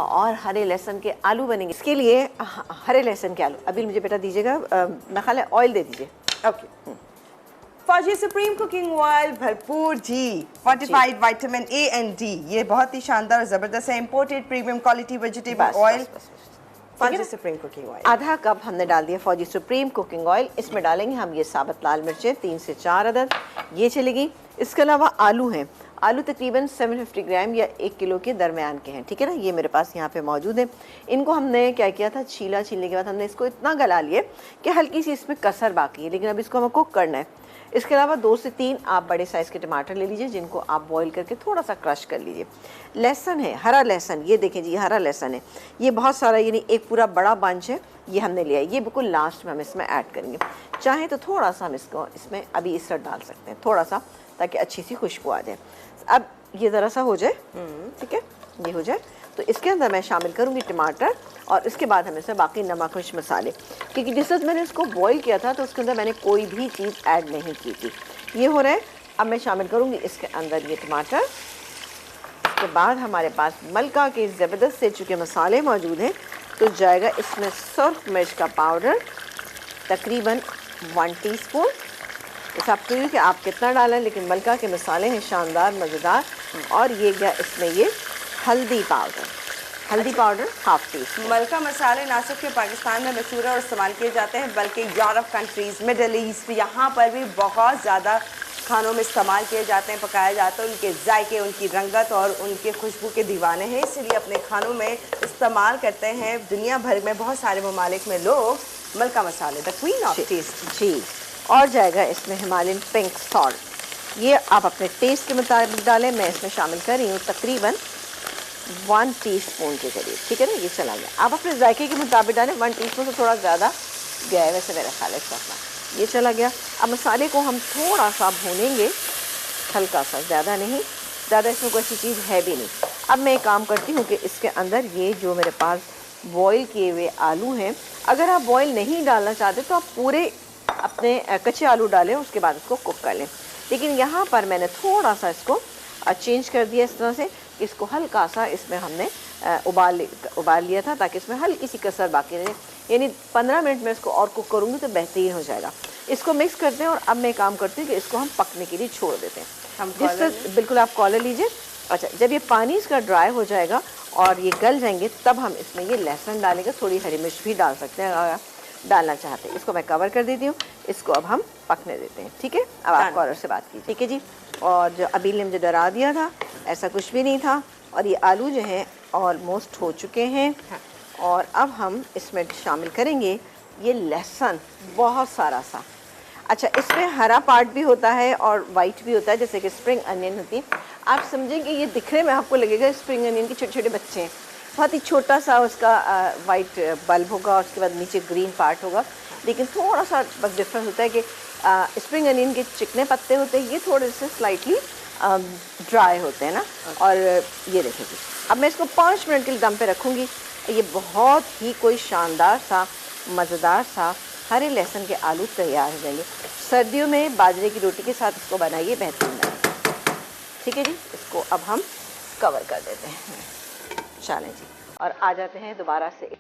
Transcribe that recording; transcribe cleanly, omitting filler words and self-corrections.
और हरे लहसुन के आलू बनेंगे। इसके लिए हरे लहसुन के आलू, अभी मुझे बेटा दीजिएगा, मैं ख्याल है ऑयल दे दीजिए। ओके। फौजी सुप्रीम कुकिंग ऑयल भरपूर जी, fortified vitamin A and D, ये बहुत ही शानदार और जबरदस्त है। Imported premium quality vegetable oil, Fauji supreme cooking oil. आधा कप हमने डाल दिया फौजी सुप्रीम कुकिंग ऑयल। इसमें डालेंगे हम ये साबुत लाल मिर्चें 3 से 4 अदद, ये चलेगी। इसके अलावा आलू हैं, आलू तकरीबन 750 ग्राम या 1 किलो के दरमियान के हैं, ठीक है ना। ये मेरे पास यहाँ पे मौजूद है। इनको हमने क्या किया था, छीलने के बाद हमने इसको इतना गला लिए कि हल्की सी इसमें कसर बाकी है, लेकिन अब इसको हमको कुक करना है। इसके अलावा 2 से 3 आप बड़े साइज़ के टमाटर ले लीजिए, जिनको आप बॉईल करके थोड़ा सा क्रश कर लीजिए। लहसुन है, हरा लहसुन, ये देखें जी, हरा लहसुन है, ये बहुत सारा, यानी एक पूरा बड़ा बंच है, ये हमने लिया है। ये बिल्कुल लास्ट में हम इसमें ऐड करेंगे। चाहे तो थोड़ा सा हम इसको इसमें अभी इस तरह डाल सकते हैं, थोड़ा सा, ताकि अच्छी सी खुशबू आ जाए। अब ये ज़रा सा हो जाए, ठीक है, ये हो जाए तो इसके अंदर मैं शामिल करूँगी टमाटर, और इसके बाद हम इसमें बाकी नमक मिर्च मसाले, क्योंकि जिस वक्त मैंने इसको बॉईल किया था तो उसके अंदर मैंने कोई भी चीज़ ऐड नहीं की थी। ये हो रहा है। अब मैं शामिल करूँगी इसके अंदर ये टमाटर। इसके बाद हमारे पास मलका के ज़बरदस्त से चुके मसाले मौजूद हैं, तो जाएगा इसमें सुर्ख मिर्च का पाउडर तकरीबन 1 टीस्पून। इस आप कि आप कितना डालें, लेकिन मलका के मसाले हैं शानदार मज़ेदार। और ये गया इसमें ये हल्दी पाउडर, हल्दी पाउडर 1/2 टीस्पून। मलका मसाले ना सिर्फ के पाकिस्तान में मशहूर और इस्तेमाल किए जाते हैं, बल्कि यूरोप कंट्रीज़, मिडल ईस्ट, यहाँ पर भी बहुत ज़्यादा खानों में इस्तेमाल किए जाते हैं, पकाए जाते हैं। उनके जायके, उनकी रंगत और उनके खुशबू के दीवाने हैं, इसलिए अपने खानों में इस्तेमाल करते हैं। दुनिया भर में बहुत सारे ममालिक में लोग मलका मसाले, द क्वीन ऑफ टेस्ट जी। और जाएगा इसमें हिमालयन पिंक सॉल्ट, ये आप अपने टेस्ट के मुताबिक डालें। मैं इसमें शामिल कर रही हूँ तकरीबन 1 टीस्पून के करीब, ठीक है ना। ये चला गया, आप अपने जायके के मुताबिक डालें। 1 टीस्पून से थोड़ा ज़्यादा गया है वैसे मेरा ख्याल है इस वक्त। ये चला गया। अब मसाले को हम थोड़ा सा भूनेंगे, हल्का सा, ज़्यादा नहीं, ज़्यादा इसमें कोई ऐसी चीज़ है भी नहीं। अब मैं एक काम करती हूँ कि इसके अंदर ये जो मेरे पास बॉईल किए हुए आलू हैं, अगर आप बॉईल नहीं डालना चाहते तो आप पूरे अपने कच्चे आलू डालें, उसके बाद इसको कुक कर लें। लेकिन यहाँ पर मैंने थोड़ा सा इसको चेंज कर दिया इस तरह से, इसको हल्का सा इसमें हमने उबाल लिया था, ताकि इसमें हल्की सी कसर बाकी रहे। यानी 15 मिनट में इसको और कुक करूँगी तो बेहतरीन हो जाएगा। इसको मिक्स करते हैं और अब मैं काम करती हूँ कि इसको हम पकने के लिए छोड़ देते हैं। हम बिल्कुल आप कॉलर लीजिए। अच्छा, जब ये पानी इसका ड्राई हो जाएगा और ये गल जाएंगे, तब हम इसमें ये लहसुन डालेंगे, थोड़ी हरी मिर्च भी डाल सकते हैं अगर डालना चाहते हैं। इसको मैं कवर कर देती हूँ, इसको अब हम पकने देते हैं, ठीक है। अब आप कॉलर से बात कीजिए, ठीक है जी। और जो अभी ने मुझे डरा दिया था, ऐसा कुछ भी नहीं था। और ये आलू जो हैं ऑलमोस्ट हो चुके हैं। हाँ। और अब हम इसमें शामिल करेंगे ये लहसुन, बहुत सारा सा। अच्छा, इसमें हरा पार्ट भी होता है और वाइट भी होता है, जैसे कि स्प्रिंग अनियन होती है। आप समझेंगे ये दिखने में आपको लगेगा स्प्रिंग अनियन के छोटे छोटे बच्चे हैं, बहुत ही छोटा सा उसका वाइट बल्ब होगा और उसके बाद नीचे ग्रीन पार्ट होगा। लेकिन थोड़ा सा बस डिफरेंस होता है कि स्प्रिंग अनियन के चिकने पत्ते होते हैं, ये थोड़े से स्लाइटली ड्राई होते हैं ना। और ये देखिए, अब मैं इसको 5 मिनट के लिए दम पे रखूँगी। ये बहुत ही कोई शानदार सा मज़ेदार सा हरे लहसुन के आलू तैयार हो जाएंगे। सर्दियों में बाजरे की रोटी के साथ इसको बनाइए, बेहतरीन लगेगा, ठीक है जी। इसको अब हम कवर कर देते हैं, चलें जी, और आ जाते हैं दोबारा से।